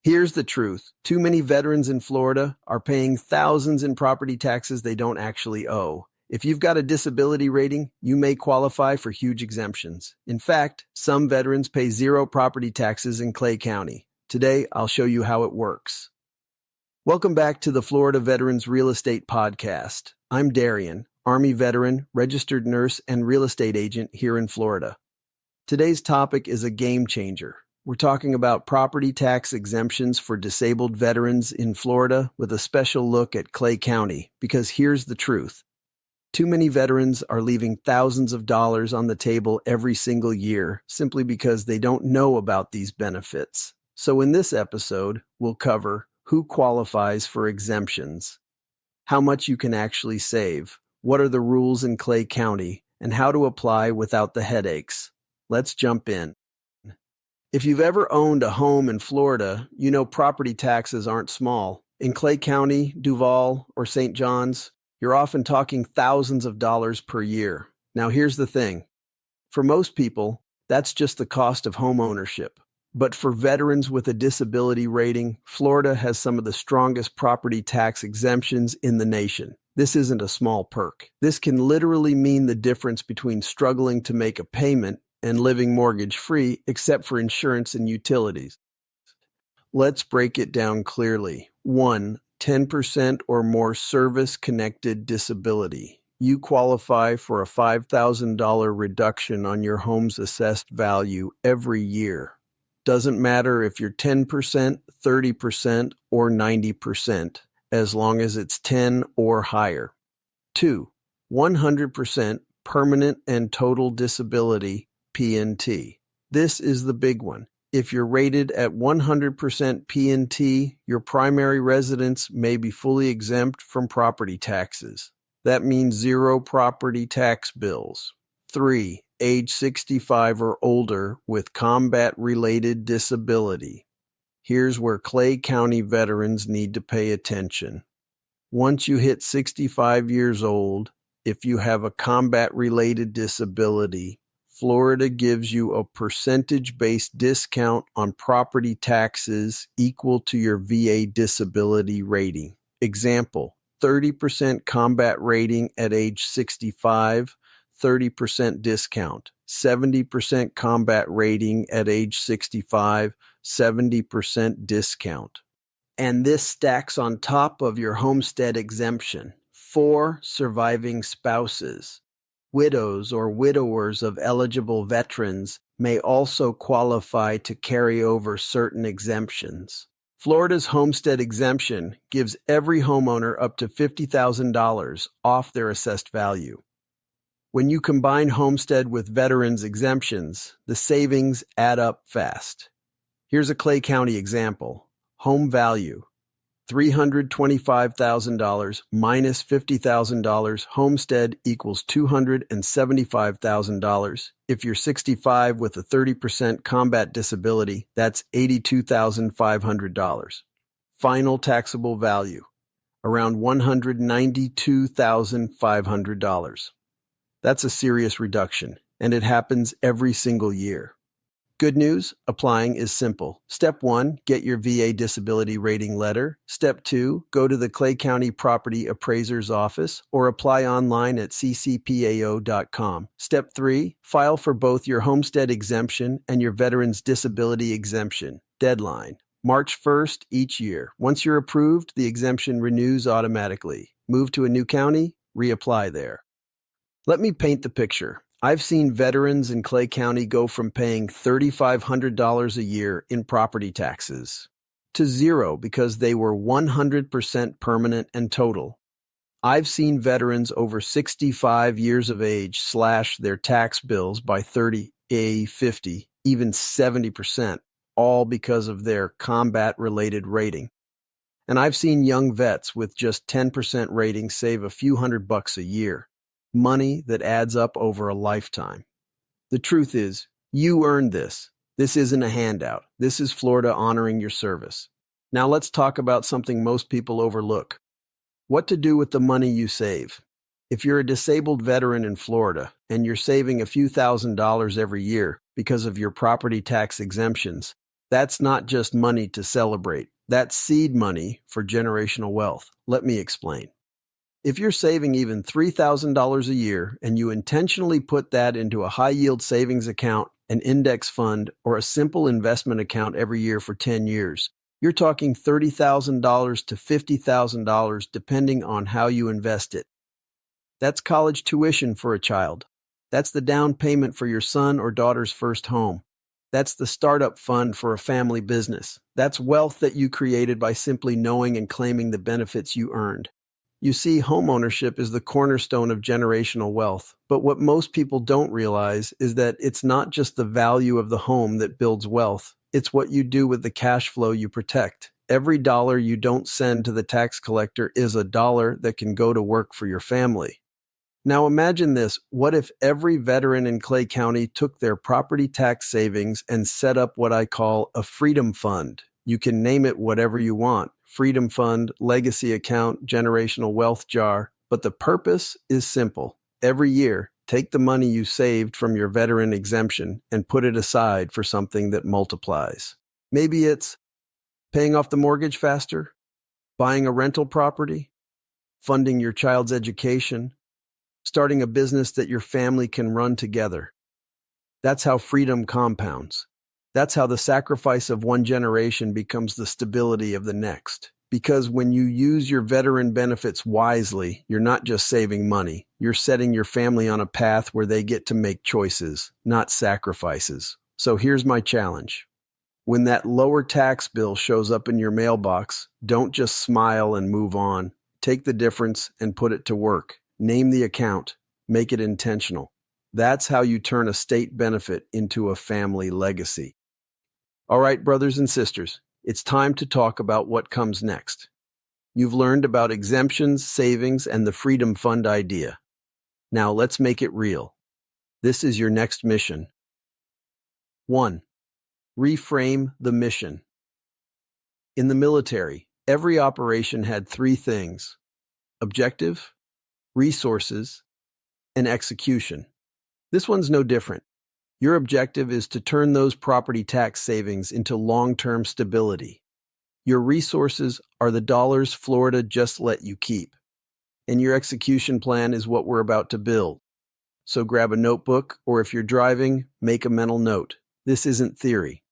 Here's the truth. Too many veterans in Florida are paying thousands in property taxes they don't actually owe. If you've got a disability rating, you may qualify for huge exemptions. In fact, some veterans pay zero property taxes in Clay County. Today, I'll show you how it works. Welcome back to the Florida Veterans Real Estate Podcast. I'm Darian, Army veteran, registered nurse, and real estate agent here in Florida. Today's topic is a game changer. We're talking about property tax exemptions for disabled veterans in Florida with a special look at Clay County, because here's the truth. Too many veterans are leaving thousands of dollars on the table every single year simply because they don't know about these benefits. So in this episode, we'll cover who qualifies for exemptions, how much you can actually save, what are the rules in Clay County, and how to apply without the headaches. Let's jump in. If you've ever owned a home in Florida, you know property taxes aren't small. In Clay County, Duval, or St. John's, you're often talking thousands of dollars per year. Now here's the thing. For most people, that's just the cost of home ownership. But for veterans with a disability rating, Florida has some of the strongest property tax exemptions in the nation. This isn't a small perk. This can literally mean the difference between struggling to make a payment and living mortgage-free, except for insurance and utilities. Let's break it down clearly. 1. 10% or more service-connected disability. You qualify for a $5,000 reduction on your home's assessed value every year. Doesn't matter if you're 10%, 30%, or 90%, as long as it's 10 or higher. 2. 100% permanent and total disability, P&T. This is the big one. If you're rated at 100% P&T, your primary residence may be fully exempt from property taxes. That means zero property tax bills. 3. Age 65 or older with combat-related disability. Here's where Clay County veterans need to pay attention. Once you hit 65 years old, if you have a combat-related disability, Florida gives you a percentage-based discount on property taxes equal to your VA disability rating. Example, 30% combat rating at age 65, 30% discount. 70% combat rating at age 65, 70% discount. And this stacks on top of your homestead exemption. 4. Surviving spouses. Widows or widowers of eligible veterans may also qualify to carry over certain exemptions. Florida's homestead exemption gives every homeowner up to $50,000 off their assessed value. When you combine homestead with veterans exemptions, the savings add up fast. Here's a Clay County example. Home value. $325,000 minus $50,000, homestead equals $275,000. If you're 65 with a 30% combat disability, that's $82,500. Final taxable value, around $192,500. That's a serious reduction, and it happens every single year. Good news, applying is simple. Step 1, get your VA disability rating letter. Step 2, go to the Clay County Property Appraiser's office or apply online at ccpao.com. Step 3, file for both your homestead exemption and your veteran's disability exemption. Deadline, March 1st each year. Once you're approved, the exemption renews automatically. Move to a new county, reapply there. Let me paint the picture. I've seen veterans in Clay County go from paying $3,500 a year in property taxes to zero because they were 100% permanent and total. I've seen veterans over 65 years of age slash their tax bills by 30, 50, even 70%, all because of their combat-related rating. And I've seen young vets with just 10% rating save a few $100 a year. Money that adds up over a lifetime. The truth is, you earned this. This isn't a handout. This is Florida honoring your service. Now let's talk about something most people overlook. What to do with the money you save. If you're a disabled veteran in Florida and you're saving a few $1,000s every year because of your property tax exemptions, That's not just money to celebrate. That's seed money for generational wealth. Let me explain. If you're saving even $3,000 a year and you intentionally put that into a high-yield savings account, an index fund, or a simple investment account every year for 10 years, you're talking $30,000 to $50,000 depending on how you invest it. That's college tuition for a child. That's the down payment for your son or daughter's first home. That's the startup fund for a family business. That's wealth that you created by simply knowing and claiming the benefits you earned. You see, homeownership is the cornerstone of generational wealth, but what most people don't realize is that it's not just the value of the home that builds wealth, it's what you do with the cash flow you protect. Every dollar you don't send to the tax collector is a dollar that can go to work for your family. Now imagine this, what if every veteran in Clay County took their property tax savings and set up what I call a freedom fund? You can name it whatever you want. Freedom fund, legacy account, generational wealth jar. But the purpose is simple. Every year, take the money you saved from your veteran exemption and put it aside for something that multiplies. Maybe it's paying off the mortgage faster, buying a rental property, funding your child's education, starting a business that your family can run together. That's how freedom compounds. That's how the sacrifice of one generation becomes the stability of the next. Because when you use your veteran benefits wisely, you're not just saving money. You're setting your family on a path where they get to make choices, not sacrifices. So here's my challenge. When that lower tax bill shows up in your mailbox, don't just smile and move on. Take the difference and put it to work. Name the account. Make it intentional. That's how you turn a state benefit into a family legacy. All right, brothers and sisters, it's time to talk about what comes next. You've learned about exemptions, savings, and the Freedom Fund idea. Now let's make it real. This is your next mission. 1. Reframe the mission. In the military, every operation had 3 things: objective, resources, and execution. This one's no different. Your objective is to turn those property tax savings into long-term stability. Your resources are the dollars Florida just let you keep. And your execution plan is what we're about to build. So grab a notebook, or if you're driving, make a mental note. This isn't theory.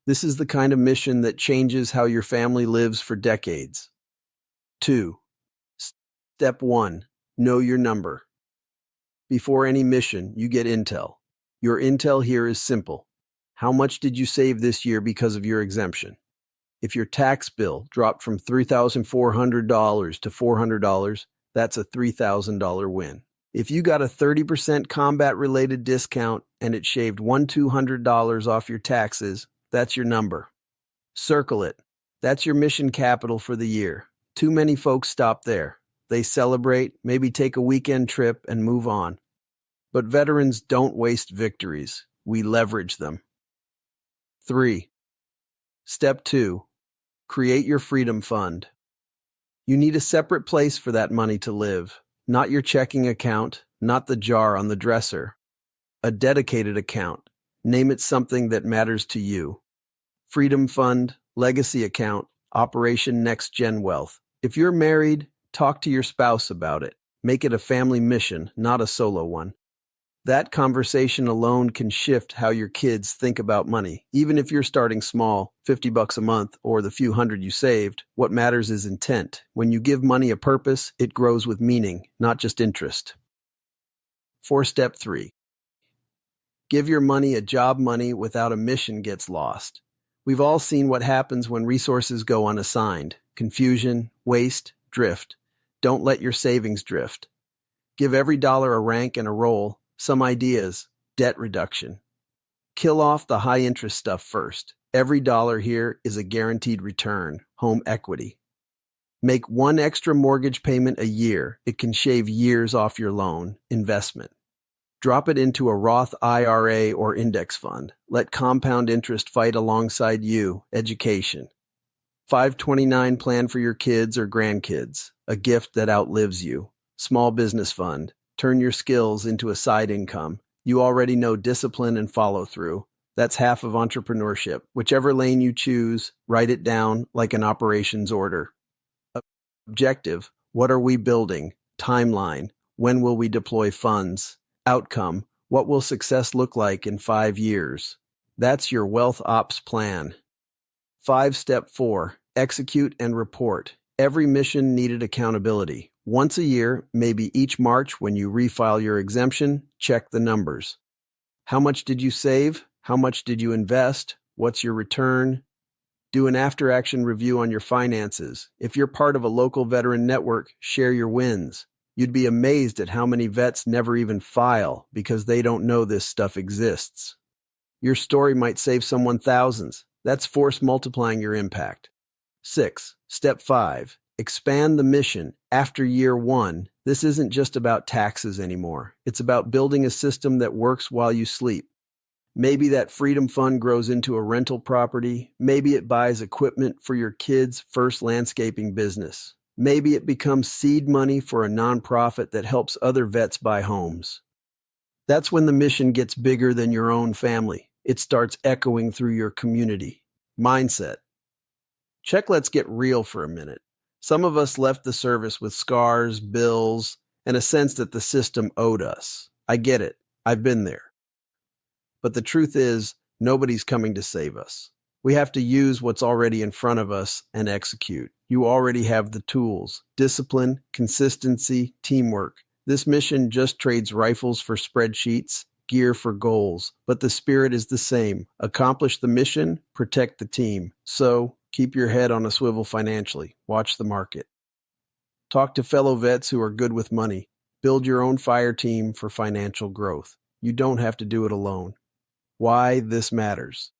This is the kind of mission that changes how your family lives for decades. 2. Step 1. Know your number. Before any mission, you get intel. Your intel here is simple. How much did you save this year because of your exemption? If your tax bill dropped from $3,400 to $400, that's a $3,000 win. If you got a 30% combat-related discount and it shaved $200 off your taxes, that's your number. Circle it. That's your mission capital for the year. Too many folks stop there. They celebrate, maybe take a weekend trip, and move on. But veterans don't waste victories. We leverage them. 3. Step 2. Create your freedom fund. You need a separate place for that money to live. Not your checking account, not the jar on the dresser. A dedicated account. Name it something that matters to you. Freedom Fund, Legacy Account, Operation Next Gen Wealth. If you're married, talk to your spouse about it. Make it a family mission, not a solo one. That conversation alone can shift how your kids think about money. Even if you're starting small, $50 a month, or the few hundred you saved, what matters is intent. When you give money a purpose, it grows with meaning, not just interest. Step 3. Give your money a job. Money without a mission gets lost. We've all seen what happens when resources go unassigned. Confusion, waste, drift. Don't let your savings drift. Give every dollar a rank and a role. Some ideas: debt reduction. Kill off the high-interest stuff first. Every dollar here is a guaranteed return, home equity. Make one extra mortgage payment a year. It can shave years off your loan. Investment. Drop it into a Roth IRA or index fund. Let compound interest fight alongside you. Education. 529 plan for your kids or grandkids. A gift that outlives you. Small business fund. Turn your skills into a side income. You already know discipline and follow through. That's half of entrepreneurship. Whichever lane you choose, write it down like an operations order. Objective: what are we building? Timeline: when will we deploy funds? Outcome: what will success look like in 5 years? That's your wealth ops plan. 5-step 4: execute and report. Every mission needed accountability. Once a year, maybe each March when you refile your exemption, check the numbers. How much did you save? How much did you invest? What's your return? Do an after-action review on your finances. If you're part of a local veteran network, share your wins. You'd be amazed at how many vets never even file because they don't know this stuff exists. Your story might save someone thousands. That's force multiplying your impact. 6. Step 5. Expand the mission. After year 1, this isn't just about taxes anymore. It's about building a system that works while you sleep. Maybe that freedom fund grows into a rental property. Maybe it buys equipment for your kids' first landscaping business. Maybe it becomes seed money for a nonprofit that helps other vets buy homes. That's when the mission gets bigger than your own family. It starts echoing through your community. Mindset. Check, let's get real for a minute. Some of us left the service with scars, bills, and a sense that the system owed us. I get it. I've been there. But the truth is, nobody's coming to save us. We have to use what's already in front of us and execute. You already have the tools: discipline, consistency, teamwork. This mission just trades rifles for spreadsheets, gear for goals, but the spirit is the same. Accomplish the mission, protect the team. So, keep your head on a swivel financially. Watch the market. Talk to fellow vets who are good with money. Build your own fire team for financial growth. You don't have to do it alone. Why this matters.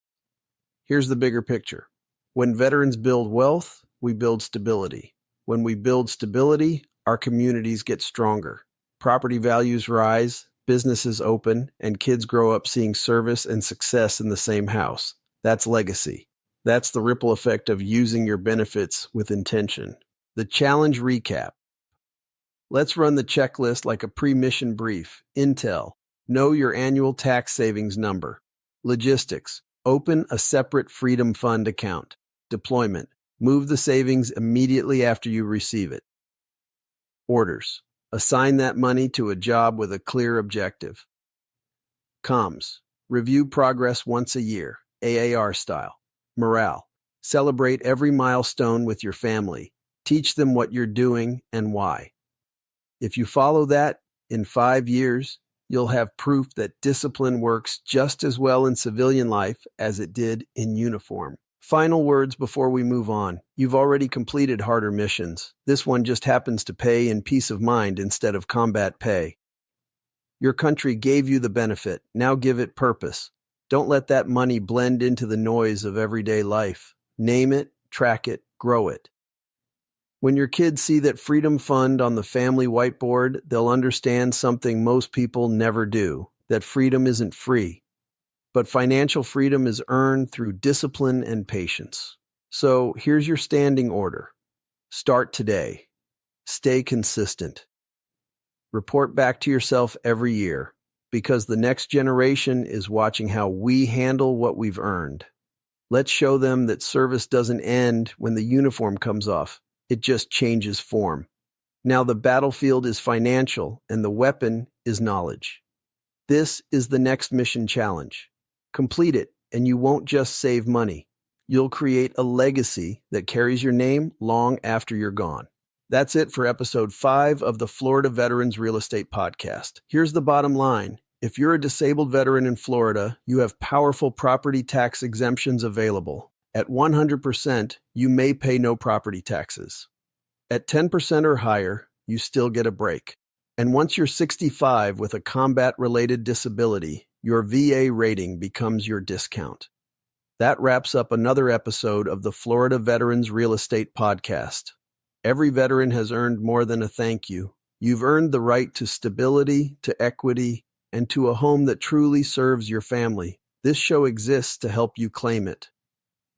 Here's the bigger picture. When veterans build wealth, we build stability. When we build stability, our communities get stronger. Property values rise, businesses open, and kids grow up seeing service and success in the same house. That's legacy. That's the ripple effect of using your benefits with intention. The challenge recap. Let's run the checklist like a pre-mission brief. Intel: know your annual tax savings number. Logistics: open a separate Freedom Fund account. Deployment: move the savings immediately after you receive it. Orders: assign that money to a job with a clear objective. Comms: review progress once a year, AAR style. Morale: celebrate every milestone with your family. Teach them what you're doing and why. If you follow that, in 5 years, you'll have proof that discipline works just as well in civilian life as it did in uniform. Final words before we move on. You've already completed harder missions. This one just happens to pay in peace of mind instead of combat pay. Your country gave you the benefit. Now give it purpose. Don't let that money blend into the noise of everyday life. Name it, track it, grow it. When your kids see that Freedom Fund on the family whiteboard, they'll understand something most people never do: that freedom isn't free. But financial freedom is earned through discipline and patience. So here's your standing order. Start today. Stay consistent. Report back to yourself every year, because the next generation is watching how we handle what we've earned. Let's show them that service doesn't end when the uniform comes off. It just changes form. Now the battlefield is financial and the weapon is knowledge. This is the next mission challenge. Complete it and you won't just save money. You'll create a legacy that carries your name long after you're gone. That's it for episode 5 of the Florida Veterans Real Estate Podcast. Here's the bottom line. If you're a disabled veteran in Florida, you have powerful property tax exemptions available. At 100%, you may pay no property taxes. At 10% or higher, you still get a break. And once you're 65 with a combat-related disability, your VA rating becomes your discount. That wraps up another episode of the Florida Veterans Real Estate Podcast. Every veteran has earned more than a thank you. You've earned the right to stability, to equity, and to a home that truly serves your family. This show exists to help you claim it.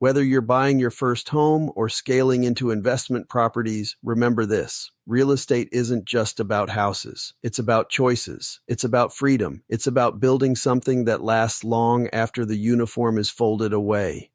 Whether you're buying your first home or scaling into investment properties, remember this. Real estate isn't just about houses. It's about choices. It's about freedom. It's about building something that lasts long after the uniform is folded away.